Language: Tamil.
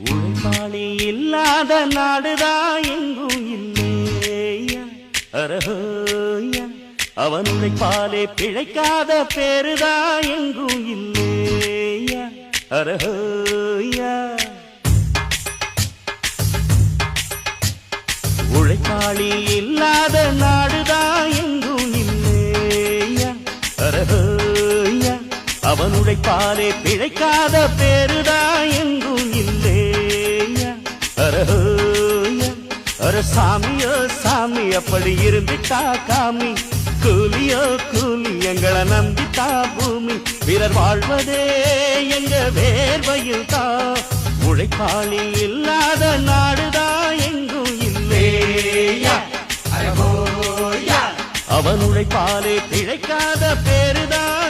உழைப்பாளி இல்லாத நாடுதான் எங்கும் இல்லையா அரஹோயா அவன் உழைப்பாலே பிழைக்காத பேருதான் எங்கும் இல்லையா அரஹோயா உழைப்பாளி இல்லாத நாடுதான் எங்கும் இல்லையா அரஹோயா அவன் உழைப்பாலே பிழைக்காத பேருதான் எங்கும் இல்லையா அரஹோயா அர சாமியோ சாமி அப்படி இருந்துட்டா காமி கூலியோ கூலி எங்களை நம்பித்தா பூமி பிறர் வாழ்வதே எங்க வேர்வையில் தான் உழைப்பாளி இல்லாத நாடுதான் எங்கும் இல்லையா அரஹோயா அவன் உழைப்பாலே பிழைக்காத பேருதான்